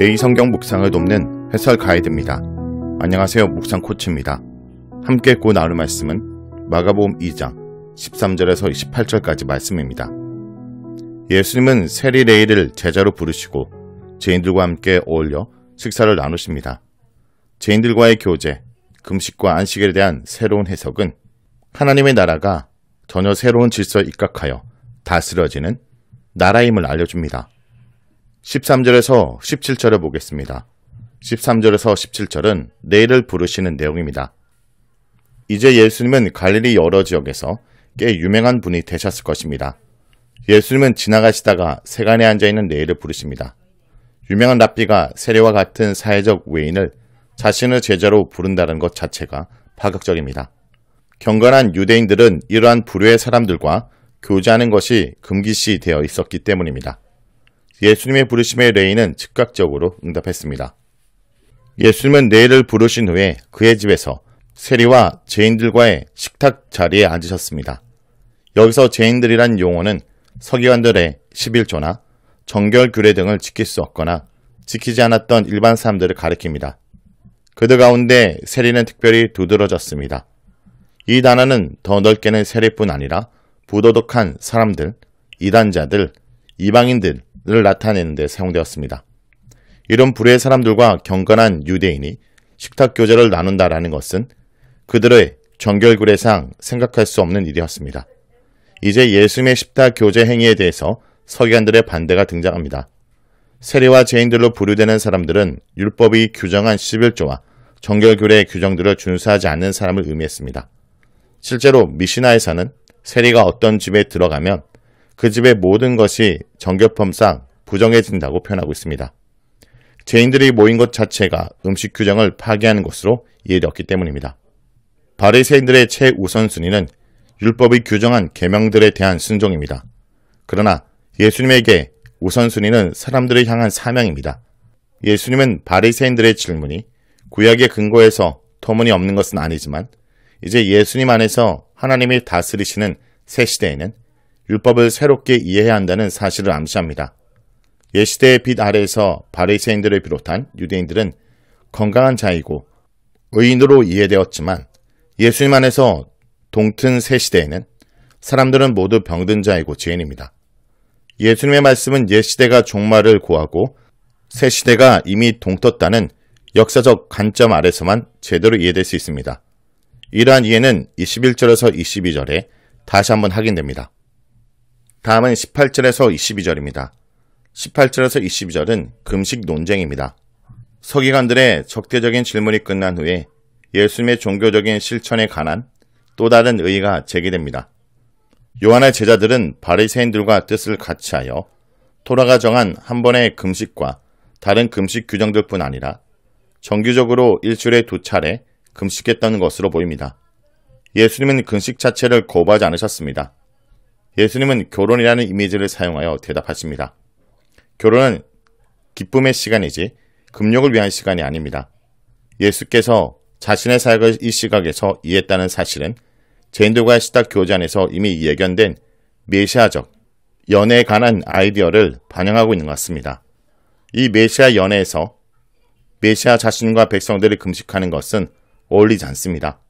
매일 성경 묵상을 돕는 해설 가이드입니다. 안녕하세요. 묵상 코치입니다. 함께 읽고 나눌 말씀은 마가복음 2장 13절에서 28절까지 말씀입니다. 예수님은 세리 레위를 제자로 부르시고 죄인들과 함께 어울려 식사를 나누십니다. 죄인들과의 교제, 금식과 안식에 대한 새로운 해석은 하나님의 나라가 전혀 새로운 질서에 입각하여 다스려지는 나라임을 알려줍니다. 13절에서 17절을 보겠습니다. 13절에서 17절은 레위를 부르시는 내용입니다. 이제 예수님은 갈릴리 여러 지역에서 꽤 유명한 분이 되셨을 것입니다. 예수님은 지나가시다가 세간에 앉아있는 레위를 부르십니다. 유명한 랍비가 세리와 같은 사회적 외인을 자신의 제자로 부른다는 것 자체가 파격적입니다. 경건한 유대인들은 이러한 부류의 사람들과 교제하는 것이 금기시 되어 있었기 때문입니다. 예수님의 부르심에 레위는 즉각적으로 응답했습니다. 예수님은 레위를 부르신 후에 그의 집에서 세리와 죄인들과의 식탁 자리에 앉으셨습니다. 여기서 죄인들이란 용어는 서기관들의 11조나 정결규례 등을 지킬 수 없거나 지키지 않았던 일반 사람들을 가리킵니다. 그들 가운데 세리는 특별히 두드러졌습니다. 이 단어는 더 넓게는 세리뿐 아니라 부도덕한 사람들, 이단자들, 이방인들을 나타내는 데 사용되었습니다. 이런 부류의 사람들과 경건한 유대인이 식탁 교제를 나눈다라는 것은 그들의 정결규례상 생각할 수 없는 일이었습니다. 이제 예수님의 식탁 교제 행위에 대해서 서기관들의 반대가 등장합니다. 세리와 죄인들로 분류되는 사람들은 율법이 규정한 11조와 정결규례의 규정들을 준수하지 않는 사람을 의미했습니다. 실제로 미시나에서는 세리가 어떤 집에 들어가면 그 집의 모든 것이 정결법상 부정해진다고 표현하고 있습니다. 죄인들이 모인 것 자체가 음식 규정을 파괴하는 것으로 이해되었기 때문입니다. 바리새인들의 최우선순위는 율법이 규정한 계명들에 대한 순종입니다. 그러나 예수님에게 우선순위는 사람들을 향한 사명입니다. 예수님은 바리새인들의 질문이 구약의 근거에서 터무니없는 것은 아니지만 이제 예수님 안에서 하나님이 다스리시는 새 시대에는 율법을 새롭게 이해해야 한다는 사실을 암시합니다. 옛시대의 빛 아래에서 바리새인들을 비롯한 유대인들은 건강한 자이고 의인으로 이해되었지만 예수님 안에서 동튼 새 시대에는 사람들은 모두 병든 자이고 죄인입니다. 예수님의 말씀은 옛시대가 종말을 고하고 새 시대가 이미 동텄다는 역사적 관점 아래서만 제대로 이해될 수 있습니다. 이러한 이해는 21절에서 22절에 다시 한번 확인됩니다. 다음은 18절에서 22절입니다. 18절에서 22절은 금식 논쟁입니다. 서기관들의 적대적인 질문이 끝난 후에 예수님의 종교적인 실천에 관한 또 다른 의의가 제기됩니다. 요한의 제자들은 바리새인들과 뜻을 같이하여 토라가 정한 한 번의 금식과 다른 금식 규정들뿐 아니라 정규적으로 일주일에 2차례 금식했던 것으로 보입니다. 예수님은 금식 자체를 거부하지 않으셨습니다. 예수님은 결혼이라는 이미지를 사용하여 대답하십니다. 결혼은 기쁨의 시간이지 금욕을 위한 시간이 아닙니다. 예수께서 자신의 사역을 이 시각에서 이해했다는 사실은 죄인들과의 식탁 교제 안에서 이미 예견된 메시아적 연애에 관한 아이디어를 반영하고 있는 것 같습니다. 이 메시아 연애에서 메시아 자신과 백성들이 금식하는 것은 어울리지 않습니다.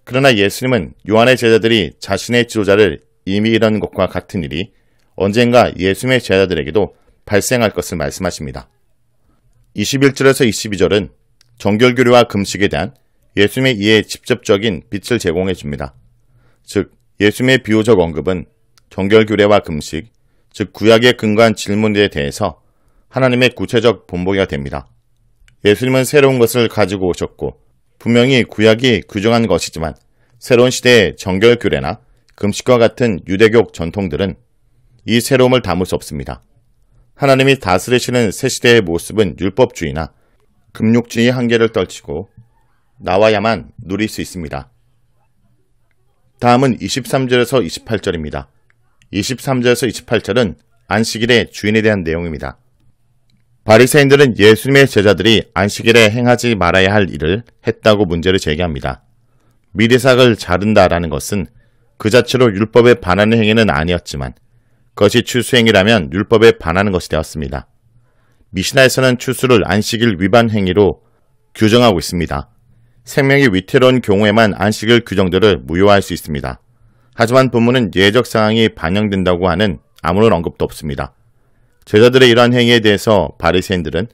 그러나 예수님은 요한의 제자들이 자신의 지도자를 이미 잃은 것과 같은 일이 언젠가 예수님의 제자들에게도 발생할 것을 말씀하십니다. 21절에서 22절은 정결규례와 금식에 대한 예수님의 이해에 직접적인 빛을 제공해 줍니다. 즉 예수님의 비유적 언급은 정결규례와 금식, 즉 구약에 근거한 질문에 대해서 하나님의 구체적 본보기가 됩니다. 예수님은 새로운 것을 가지고 오셨고 분명히 구약이 규정한 것이지만 새로운 시대의 정결규례나 금식과 같은 유대교 전통들은 이 새로움을 담을 수 없습니다. 하나님이 다스리시는 새 시대의 모습은 율법주의나 금욕주의의 한계를 떨치고 나와야만 누릴 수 있습니다. 다음은 23절에서 28절입니다. 23절에서 28절은 안식일의 주인에 대한 내용입니다. 바리새인들은 예수님의 제자들이 안식일에 행하지 말아야 할 일을 했다고 문제를 제기합니다. 미리삭을 자른다라는 것은 그 자체로 율법에 반하는 행위는 아니었지만 그것이 추수행위라면 율법에 반하는 것이 되었습니다. 미시나에서는 추수를 안식일 위반 행위로 규정하고 있습니다. 생명이 위태로운 경우에만 안식일 규정들을 무효화할 수 있습니다. 하지만 본문은 예외적 상황이 반영된다고 하는 아무런 언급도 없습니다. 제자들의 이러한 행위에 대해서 바리새인들은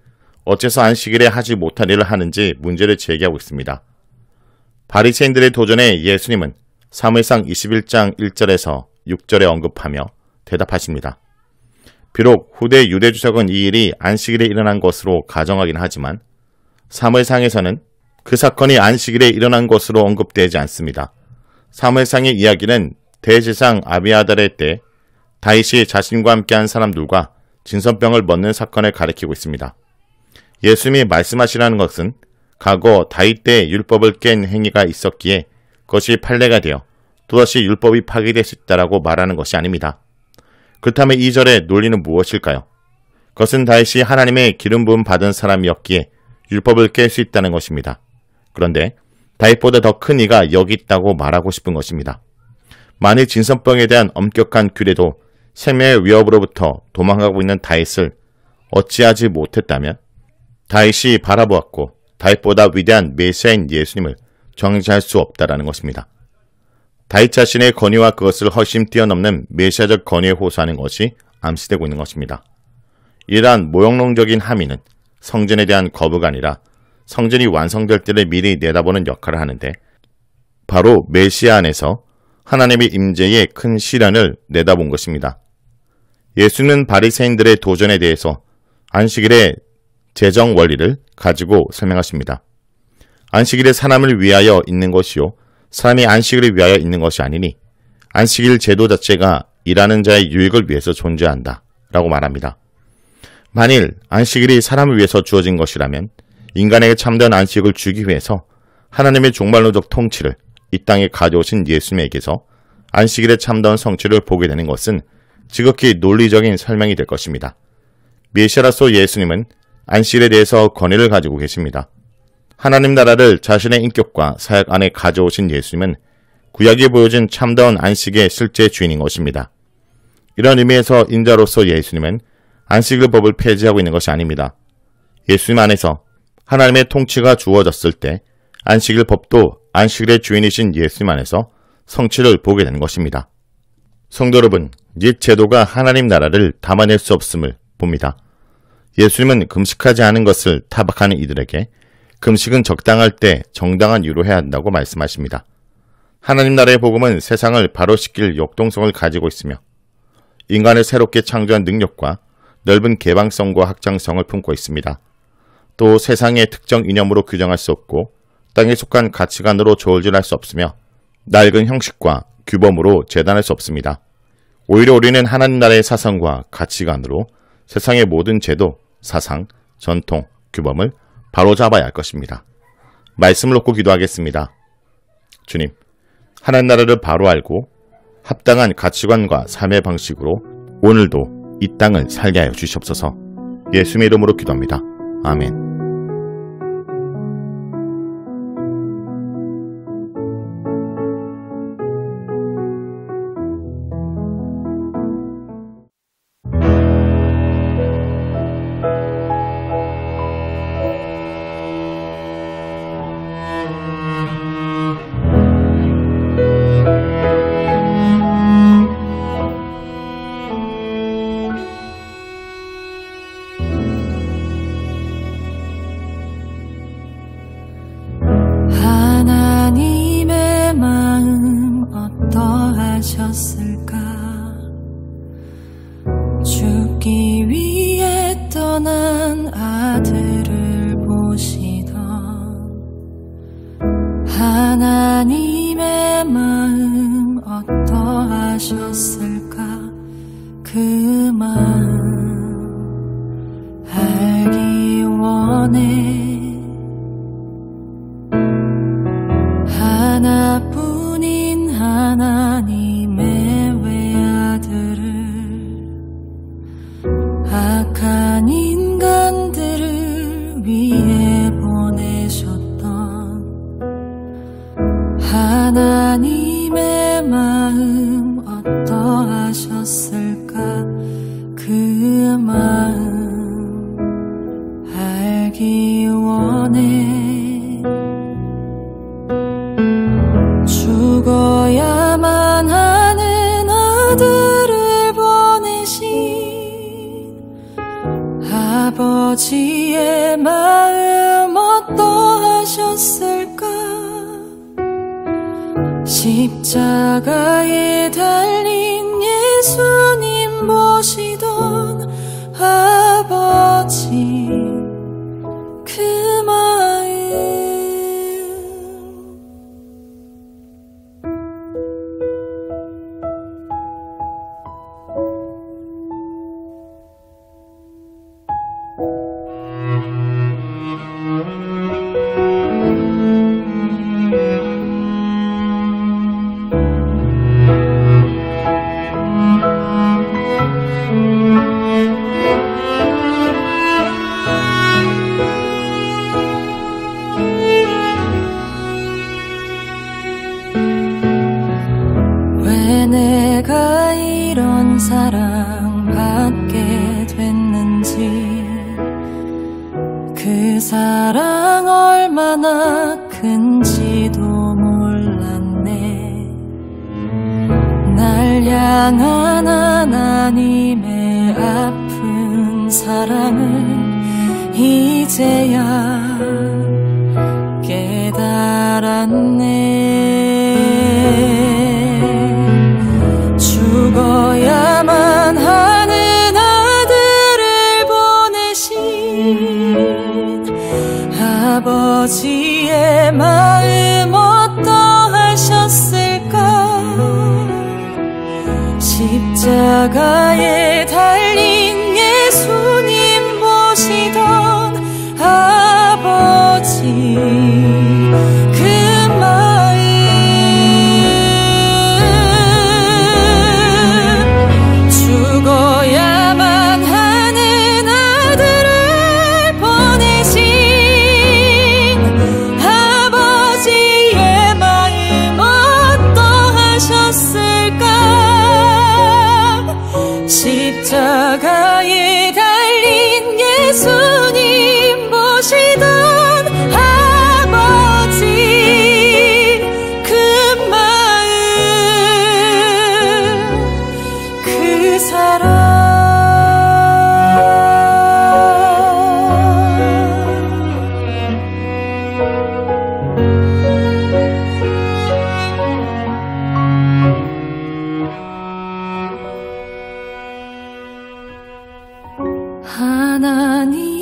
어째서 안식일에 하지 못할 일을 하는지 문제를 제기하고 있습니다. 바리새인들의 도전에 예수님은 사무엘상 21장 1절에서 6절에 언급하며 대답하십니다. 비록 후대 유대주석은 이 일이 안식일에 일어난 것으로 가정하긴 하지만 사무엘상에서는 그 사건이 안식일에 일어난 것으로 언급되지 않습니다. 사무엘상의 이야기는 대제사장 아비아달의 때 다윗이 자신과 함께한 사람들과 진선병을 먹는 사건을 가리키고 있습니다. 예수님이 말씀하시라는 것은 과거 다윗 때 율법을 깬 행위가 있었기에 그것이 판례가 되어 또다시 율법이 파기될 수 있다라고 말하는 것이 아닙니다. 그렇다면 2절의 논리는 무엇일까요? 그것은 다윗이 하나님의 기름 부음 받은 사람이었기에 율법을 깰 수 있다는 것입니다. 그런데 다윗보다 더 큰 이가 여기 있다고 말하고 싶은 것입니다. 만일 진선병에 대한 엄격한 규례도 생명의 위협으로부터 도망가고 있는 다윗을 어찌하지 못했다면 다윗이 바라보았고 다윗보다 위대한 메시아인 예수님을 정죄할 수 없다라는 것입니다. 다윗 자신의 권위와 그것을 훨씬 뛰어넘는 메시아적 권위에 호소하는 것이 암시되고 있는 것입니다. 이러한 모형론적인 함의는 성전에 대한 거부가 아니라 성전이 완성될 때를 미리 내다보는 역할을 하는데 바로 메시아 안에서 하나님의 임재의 큰 시련을 내다본 것입니다. 예수는 바리새인들의 도전에 대해서 안식일의 재정 원리를 가지고 설명하십니다. 안식일에 사람을 위하여 있는 것이요 사람이 안식일을 위하여 있는 것이 아니니 안식일 제도 자체가 일하는 자의 유익을 위해서 존재한다 라고 말합니다. 만일 안식일이 사람을 위해서 주어진 것이라면 인간에게 참된 안식을 주기 위해서 하나님의 종말론적 통치를 이 땅에 가져오신 예수님에게서 안식일의 참다운 성취를 보게 되는 것은 지극히 논리적인 설명이 될 것입니다. 메시아로서 예수님은 안식일에 대해서 권위를 가지고 계십니다. 하나님 나라를 자신의 인격과 사역 안에 가져오신 예수님은 구약에 보여진 참다운 안식의 실제 주인인 것입니다. 이런 의미에서 인자로서 예수님은 안식일 법을 폐지하고 있는 것이 아닙니다. 예수님 안에서 하나님의 통치가 주어졌을 때 안식일 법도 안식일의 주인이신 예수님 안에서 성취를 보게 되는 것입니다. 성도 여러분, 옛 제도가 하나님 나라를 담아낼 수 없음을 봅니다. 예수님은 금식하지 않은 것을 타박하는 이들에게 금식은 적당할 때 정당한 이유로 해야 한다고 말씀하십니다. 하나님 나라의 복음은 세상을 바로 시킬 역동성을 가지고 있으며 인간을 새롭게 창조한 능력과 넓은 개방성과 확장성을 품고 있습니다. 또 세상의 특정 이념으로 규정할 수 없고 땅에 속한 가치관으로 저울질할 수 없으며 낡은 형식과 규범으로 재단할 수 없습니다. 오히려 우리는 하나님 나라의 사상과 가치관으로 세상의 모든 제도, 사상, 전통, 규범을 바로잡아야 할 것입니다. 말씀을 놓고 기도하겠습니다. 주님, 하나님 나라를 바로 알고 합당한 가치관과 삶의 방식으로 오늘도 이 땅을 살게 하여 주시옵소서. 예수님의 이름으로 기도합니다. 아멘. 죽기 위해 떠난 아들을 보시던 하나님의 마음 어떠하셨을까? 그 마음 알기 원해. 하나뿐인 하나님의 외아들을 악한 인간들을 위해 보내셨던 하나님의 마음 어떠하셨을까? 아버지의 마음 어떠하셨을까? 십자가에 달린 예수님 보시던 아버지 그 마음. 왜 내가 이런 사랑받게 됐는지, 그 사랑 얼마나 큰지도 몰랐네. 날 향한 하나님의 아픈 사랑을 이제야 깨달았네. 죽어야만 하는 아들을 보내신 아버지의 마음 어떠하셨을까? 십자가에 달린 예수님 보시던 아버지 그 마음. 죽어야만 하는 아들을 보내신 아버지의 마음 어떠하셨을까? 십자가에 달린 예수님 보시던 아버지 그 마음, 그 사랑. 하나님